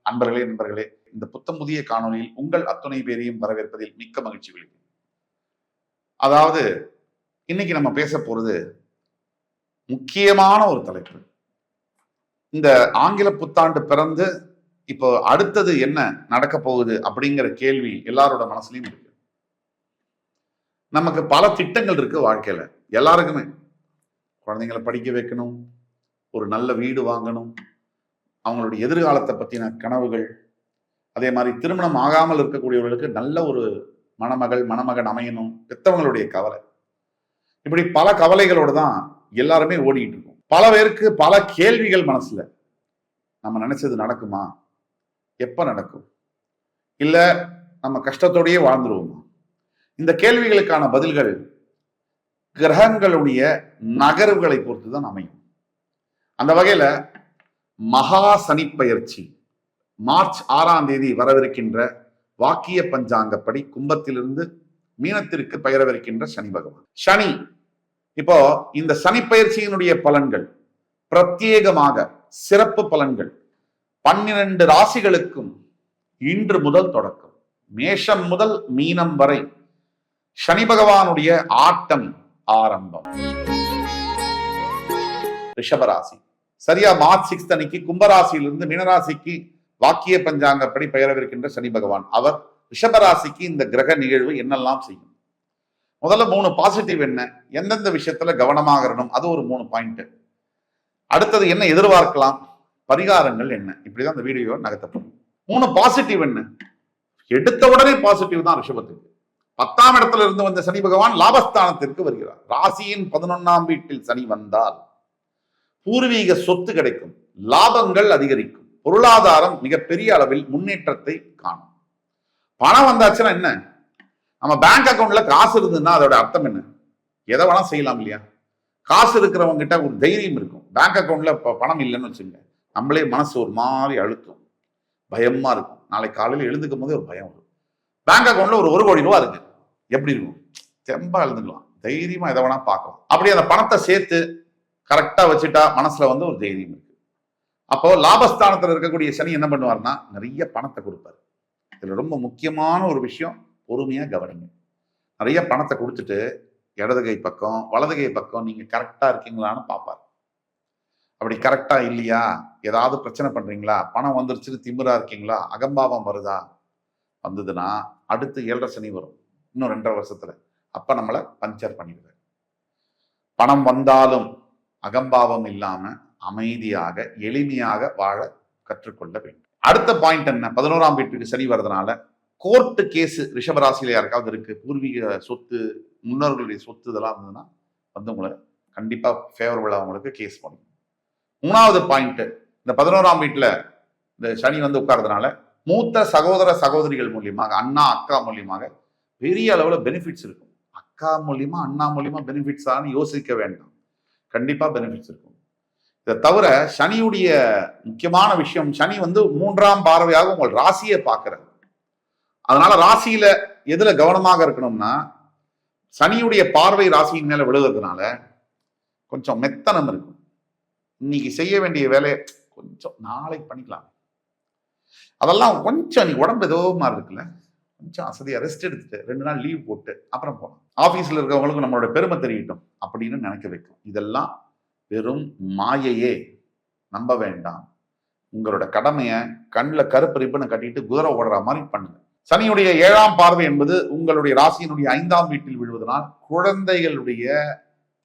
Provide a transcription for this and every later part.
நண்பர்களே, இந்த புத்தம் புதிய காணொலியில் உங்கள் அத்துணை பேரையும் வரவேற்பதில் மிக்க மகிழ்ச்சி கொள்கிறேன். அதாவது இன்னைக்கு நம்ம பேச போறது முக்கியமான ஒரு தலைப்பு. இந்த ஆங்கில புத்தாண்டு பிறந்து இப்போ அடுத்தது என்ன நடக்க போகுது அப்படிங்கிற கேள்வி எல்லாரோட மனசுலயும் இருக்கு. நமக்கு பல திட்டங்கள் இருக்கு வாழ்க்கையில, எல்லாருக்குமே. குழந்தைங்களை படிக்க வைக்கணும், ஒரு நல்ல வீடு வாங்கணும், அவங்களுடைய எதிர்காலத்தை பற்றின கனவுகள், அதே மாதிரி திருமணம் ஆகாமல் இருக்கக்கூடியவர்களுக்கு நல்ல ஒரு மணமகன் அமையணும், பெற்றவங்களுடைய கவலை. இப்படி பல கவலைகளோடு தான் எல்லாருமே ஓடிட்டு இருக்கோம். பல பேருக்கு பல கேள்விகள் மனசுல. நம்ம நினைச்சது நடக்குமா? எப்ப நடக்கும்? இல்ல நம்ம கஷ்டத்தோடயே வாழ்ந்துருவோமா? இந்த கேள்விகளுக்கான பதில்கள் கிரகங்களுடைய நகர்வுகளை பொறுத்து தான் அமையும். அந்த வகையில மகா சனிப்பெயர்ச்சி மார்ச் 6ஆம் தேதி வரவிருக்கின்ற வாக்கிய பஞ்சாங்கப்படி கும்பத்திலிருந்து மீனத்திற்கு பெயரவிருக்கின்ற சனி பகவான். சனி இப்போ இந்த சனிப்பெயர்ச்சியினுடைய பலன்கள் பிரத்யேகமாக சிறப்பு பலன்கள் 12 ராசிகளுக்கும் இன்று முதல் தொடக்கம். மேஷம் முதல் மீனம் வரை சனி பகவானுடைய ஆட்டம் ஆரம்பம். ரிஷபராசி சரியா மார்ச் 6 அன்னைக்கு கும்பராசியிலிருந்து மீனராசிக்கு வாக்கிய பஞ்சாங்கப்படி பெயரவிருக்கின்ற சனி பகவான். அவர் ரிஷபராசிக்கு இந்த கிரக நிகழ்வு என்னெல்லாம் செய்யும்? முதல்ல 3 பாசிட்டிவ் என்ன, எந்தெந்த விஷயத்துல கவனமாக இருக்கணும், அது ஒரு 3 பாயிண்ட். அடுத்தது என்ன எதிர்பார்க்கலாம், பரிகாரங்கள் என்ன, இப்படிதான் இந்த வீடியோ நகர்த்தப்படும். 3 பாசிட்டிவ் என்ன? எடுத்த உடனே பாசிட்டிவ் தான் ரிஷபத்துக்கு. 10ஆம் இடத்துல இருந்து வந்த சனி பகவான் லாபஸ்தானத்திற்கு வருகிறார். ராசியின் 11ஆம் வீட்டில் சனி வந்தால் பூர்வீக சொத்து கிடைக்கும், லாபங்கள் அதிகரிக்கும், பொருளாதாரம் மிகப்பெரிய அளவில் முன்னேற்றத்தை காணும். பணம் வந்தாச்சுன்னா என்ன, நம்ம பேங்க் அக்கௌண்ட்ல காசு இருந்ததுன்னா அதோட அர்த்தம் என்ன? எதை வேணா செய்யலாம் இல்லையா? காசு இருக்கிறவங்க கிட்ட ஒரு தைரியம் இருக்கும். பேங்க் அக்கௌண்ட்ல பணம் இல்லைன்னு வச்சுங்க, நம்மளே மனசு ஒரு மாதிரி அழுத்தும், பயமா இருக்கும். நாளைக்கு காலையில் எழுந்துக்கும் போது ஒரு பயம் வரும். பேங்க் அக்கௌண்ட்ல ஒரு 1 கோடி ரூபா இருக்கு, எப்படி இருக்கும்? தெம்பா எழுந்துக்கலாம், தைரியமா எதை வேணா பார்க்கலாம். அப்படி அந்த பணத்தை சேர்த்து கரெக்டா வச்சுட்டா மனசுல வந்து ஒரு தைரியம் இருக்கு. அப்போ லாபஸ்தானத்துல இருக்கக்கூடிய சனி என்ன பண்ணுவார்னா நிறைய பணத்தை கொடுப்பாரு. இதுல ரொம்ப முக்கியமான ஒரு விஷயம், பொறுமையா கவனிங்க. நிறைய பணத்தை கொடுத்துட்டு இடது கை பக்கம் வலது கை பக்கம் நீங்க கரெக்டா இருக்கீங்களான்னு பார்ப்பாரு. அப்படி கரெக்டா இல்லையா, ஏதாவது பிரச்சனை பண்றீங்களா, பணம் வந்துருச்சுன்னு திமிரா இருக்கீங்களா, அகம்பாவம் வருதா, வந்ததுன்னா அடுத்து 7.5 சனி வரும் இன்னும் 2.5 வருஷத்துல. அப்ப நம்மளை பஞ்சர் பண்ணிடுவார். பணம் வந்தாலும் அகம்பாவம் இல்லாம அமைதியாக எளிமையாக வாழ கற்றுக்கொள்ள வேண்டும். அடுத்த பாயிண்ட் என்ன, 11ஆம் வீட்டுக்கு சனி வர்றதுனால கோர்ட்டு கேஸ் ரிஷபராசியில யாருக்காவது இருக்கு, பூர்வீக சொத்து, முன்னோர்களுடைய சொத்து இதெல்லாம் இருந்ததுன்னா வந்து உங்களை கண்டிப்பா ஃபேவரபிளா அவங்களுக்கு கேஸ் பண்ணும். 3வது பாயிண்ட், இந்த 11ஆம் வீட்டுல இந்த சனி வந்து உட்கார்றதுனால மூத்த சகோதர சகோதரிகள் மூலியமாக, அண்ணா அக்கா மூலியமாக பெரிய அளவுல பெனிஃபிட்ஸ் இருக்கும். அக்கா மூலியமா அண்ணா மூலியமா பெனிஃபிட்ஸ் யோசிக்க வேண்டாம், கண்டிப்பா பெனிஃபிட்ஸ் இருக்கும். இதை தவிர சனியுடைய முக்கியமான விஷயம், சனி வந்து 3ஆம் பார்வையாக உங்கள் ராசியை பார்க்கிறார். அதனால ராசியில எதுல கவனமாக இருக்கணும்னா, சனியுடைய பார்வை ராசியின் மேல விழுகிறதுனால கொஞ்சம் மெத்தனம் இருக்கும். இன்னைக்கு செய்ய வேண்டிய வேலையை கொஞ்சம் நாளைக்கு பண்ணிக்கலாம், அதெல்லாம் கொஞ்சம் நீ உடம்பு ஏதோ மாதிரி இருக்குல்ல, கொஞ்சம் அசதியா ரெஸ்ட் எடுத்துட்டு 2 நாள் லீவ் போட்டு அப்புறம் போகலாம். ஆபீஸ்ல இருக்கவங்களுக்கும் நம்மளோட பெருமை தெரியட்டும் அப்படின்னு நினைக்க வைக்கும். இதெல்லாம் வெறும் மாயையே, நம்ப வேண்டாம். உங்களோட கடமையை கண்ணில் கருப்பு ரிப்பனை கட்டிட்டு குதிரை ஓடுற மாதிரி பண்ணுங்க. சனியுடைய 7ஆம் பார்வை என்பது உங்களுடைய ராசியினுடைய 5ஆம் வீட்டில் விழுவதனால் குழந்தைகளுடைய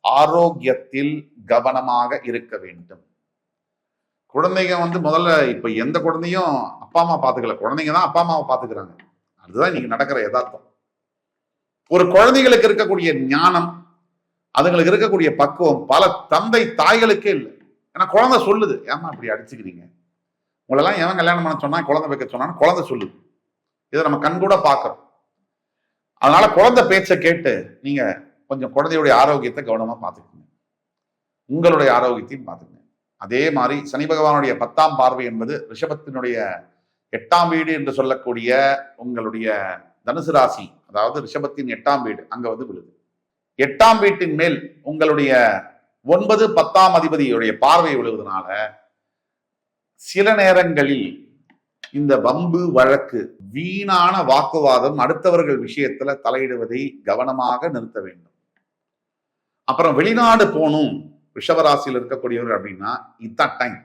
ஆரோக்கியத்தில் கவனமாக இருக்க வேண்டும். குழந்தைங்க வந்து முதல்ல இப்ப எந்த குழந்தையும் அப்பா அம்மா பாத்துக்கல, குழந்தைங்க தான் அப்பா அம்மாவை பாத்துக்கிறாங்க. அதுதான் இன்னைக்கு நடக்கிற யதார்த்தம். ஒரு குழந்தைகளுக்கு இருக்கக்கூடிய ஞானம், அதுங்களுக்கு இருக்கக்கூடிய பக்குவம் பல தந்தை தாய்களுக்கே இல்லை. ஏன்னா குழந்தை சொல்லுது, ஏமா இப்படி அடிச்சுக்கிறீங்க, உங்களெல்லாம் எவன் கல்யாணம் பண்ண சொன்னா, குழந்தை வைக்க சொன்னான்னு குழந்தை சொல்லுது. இதை நம்ம கண்கூட பார்க்கிறோம். அதனால குழந்தை பேச்சை கேட்டு நீங்க கொஞ்சம் குழந்தையுடைய ஆரோக்கியத்தை கவனமா பார்த்துக்கோங்க, உங்களுடைய ஆரோக்கியத்தையும் பார்த்துக்கங்க. அதே மாதிரி சனி பகவானுடைய 10ஆம் பார்வை என்பது ரிஷபத்தினுடைய 8ஆம் வீடு என்று சொல்லக்கூடிய உங்களுடைய தனுசு ராசி, அதாவது ரிஷபத்தின் 8ஆம் வீடு அங்க வந்து விழுது. 8ஆம் வீட்டின் மேல் உங்களுடைய 9, 10ஆம் அதிபதியுடைய பார்வை விழுவதனால சில நேரங்களில் இந்த வம்பு வழக்கு, வீணான வாக்குவாதம், அடுத்தவர்கள் விஷயத்துல தலையிடுவதை கவனமாக நிறுத்த வேண்டும். அப்புறம் வெளிநாடு போகணும் ரிஷபராசியில் இருக்கக்கூடியவர்கள் அப்படின்னா இதுதான் டைம்.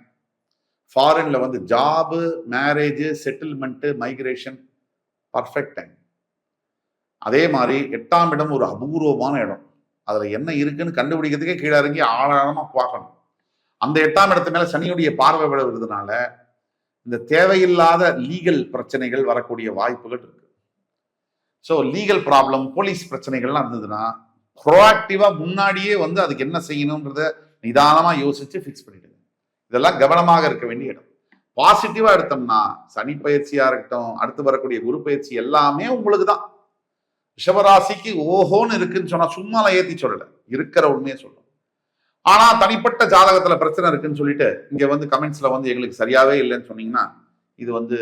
ஃபாரின்ல வந்து job, marriage, settlement, migration perfect time. அதே மாதிரி 8ஆம் இடம் ஒரு அபூர்வமான இடம். அதுல என்ன இருக்குன்னு கண்டுபிடிக்கிறதுக்கே கீழே இறங்கி ஆழமா பார்க்கணும். அந்த 8ஆம் இடத்து மேல சனியுடைய பார்வை விழுவதுனால இந்த தேவையில்லாத லீகல் பிரச்சனைகள் வரக்கூடிய வாய்ப்புகள் இருக்கு. ஸோ லீகல் ப்ராப்ளம், போலீஸ் பிரச்சனைகள்லாம் இருந்ததுன்னா ப்ரோஆக்டிவா முன்னாடியே வந்து அதுக்கு என்ன செய்யணும்ன்றத நிதானமா யோசிச்சு ஃபிக்ஸ் பண்ணிடுங்க. இதெல்லாம் கவனமாக இருக்க வேண்டிய இடம். பாசிட்டிவா எடுத்தோம்னா சனி பயிற்சியா இருக்கட்டும், அடுத்து வரக்கூடிய குரு பயிற்சி எல்லாமே உங்களுக்கு தான். ரிஷபராசிக்கு ஓஹோன்னு இருக்குன்னு சொன்னா சும்மால ஏத்தி சொல்லல, இருக்கிற உண்மையை சொல்றோம். ஆனா தனிப்பட்ட ஜாதகத்துல பிரச்சனை இருக்குன்னு சொல்லிட்டு இங்க வந்து கமெண்ட்ஸ்ல வந்து எங்களுக்கு சரியாவே இல்லைன்னு சொன்னீங்கன்னா இது வந்து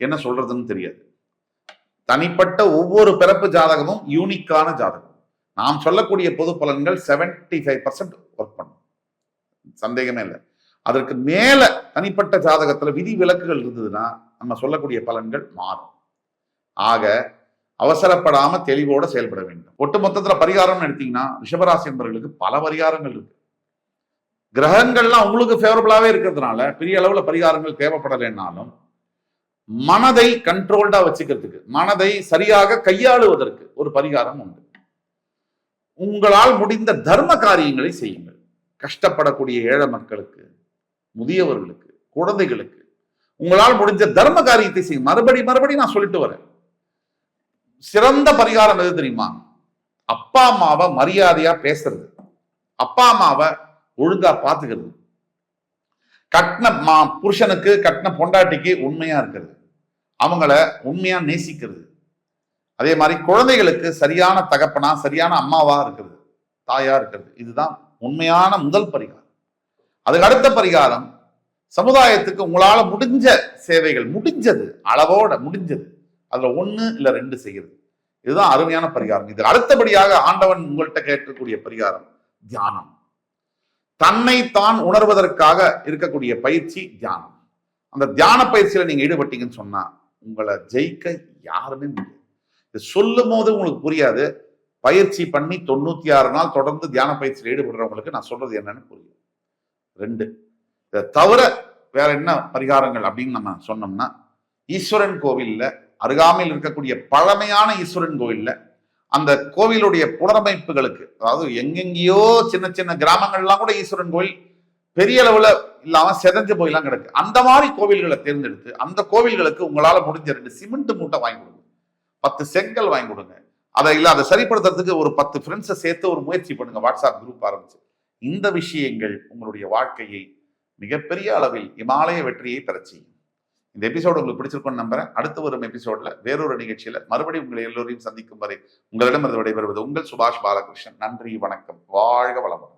என்ன சொல்றதுன்னு தெரியாது. தனிப்பட்ட ஒவ்வொரு பிறப்பு ஜாதகமும் யூனிக்கான ஜாதகம். நாம் சொல்லக்கூடிய பொது பலன்கள் 75% ஒர்க் பண்ணும், சந்தேகமே இல்லை. அதற்கு மேல தனிப்பட்ட ஜாதகத்துல விதி விலக்குகள் இருந்ததுன்னா நம்ம சொல்லக்கூடிய பலன்கள் மாறும். ஆக அவசரப்படாம தெளிவோட செயல்பட வேண்டும். ஒட்டுமொத்தத்துல பரிகாரம் எடுத்தீங்கன்னா ரிஷபராசி என்பவர்களுக்கு பல பரிகாரங்கள் இருக்கு. கிரகங்கள்லாம் உங்களுக்கு ஃபேவரபிளாவே இருக்கிறதுனால பெரிய அளவுல பரிகாரங்கள் தேவைப்படலைன்னாலும் மனதை கண்ட்ரோல்டா வச்சுக்கிறதுக்கு, மனதை சரியாக கையாளுவதற்கு ஒரு பரிகாரம் உண்டு. உங்களால் முடிந்த தர்ம காரியங்களை செய்யுங்கள். கஷ்டப்படக்கூடிய ஏழை மக்களுக்கு, முதியவர்களுக்கு, குழந்தைகளுக்கு உங்களால் முடிஞ்ச தர்ம காரியத்தை செய்யும். மறுபடி நான் சொல்லிட்டு வரேன். சிறந்த பரிகாரம் எது தெரியுமா? அப்பா அம்மாவை மரியாதையா பேசுறது, அப்பா அம்மாவை ஒழுங்கா பாத்துக்கிறது, கட்டின புருஷனுக்கு கட்டின பொண்டாட்டிக்கு உண்மையா இருக்கிறது, அவங்கள உண்மையா நேசிக்கிறது. அதே மாதிரி குழந்தைகளுக்கு சரியான தகப்பனா, சரியான அம்மாவா இருக்கிறது, தாயா இருக்கிறது. இதுதான் உண்மையான முதல் பரிகாரம். அதுக்கு அடுத்த பரிகாரம் சமுதாயத்துக்கு உங்களால முடிஞ்ச சேவைகள், முடிஞ்சது அளவோட முடிஞ்சது, அதுல 1 இல்ல 2 செய்கிறது. இதுதான் அருமையான பரிகாரம். இது அடுத்தபடியாக ஆண்டவன் உங்கள்கிட்ட கேட்கக்கூடிய பரிகாரம் தியானம். தன்னை தான் உணர்வதற்காக இருக்கக்கூடிய பயிற்சி தியானம். அந்த தியான பயிற்சியில நீங்க ஈடுபட்டீங்கன்னு சொன்னா உங்களை ஜெயிக்க யாருமே முடியாது. இது சொல்லும் போது உங்களுக்கு புரியாது. பயிற்சி பண்ணி 96 நாள் தொடர்ந்து தியான பயிற்சியில் ஈடுபடுறவங்களுக்கு நான் சொல்றது என்னன்னு புரியும். 2 இதை தவிர வேற என்ன பரிகாரங்கள் அப்படின்னு நம்ம சொன்னோம்னா, ஈஸ்வரன் கோவில்ல அருகாமையில் இருக்கக்கூடிய பழமையான ஈஸ்வரன் கோவில்ல அந்த கோவிலுடைய புனரமைப்புகளுக்கு, அதாவது எங்கெங்கேயோ சின்ன சின்ன கிராமங்கள்லாம் கூட ஈஸ்வரன் கோவில் பெரிய அளவுல இல்லாம செதஞ்சு போயெல்லாம் கிடக்கு. அந்த மாதிரி கோவில்களை தேர்ந்தெடுத்து அந்த கோவில்களுக்கு உங்களால முடிஞ்ச 2 சிமெண்ட் மூட்டை வாங்கி கொடுங்க, 10 செங்கல் வாங்கி கொடுங்க. அதை சரிப்படுத்துறதுக்கு ஒரு 10 ஃப்ரெண்ட்ஸை சேர்த்து ஒரு முயற்சி பண்ணுங்க. வாட்ஸ்அப் குரூப் ஆரம்பிச்சு இந்த விஷயங்கள் உங்களுடைய வாழ்க்கையை மிகப்பெரிய அளவில் இமாலய வெற்றியை பெறச் செய்யும். இந்த எபிசோடு உங்களுக்கு பிடிச்சிருக்கும்னு நம்புறேன். அடுத்து வரும் எபிசோட்ல வேறொரு நிகழ்ச்சியில மறுபடியும் உங்களை எல்லோரையும் சந்திக்கும் வரை உங்களிடம் விடைபெறுவது உங்கள் சுபாஷ் பாலகிருஷ்ணன். நன்றி, வணக்கம், வாழ்க வளமுடன்.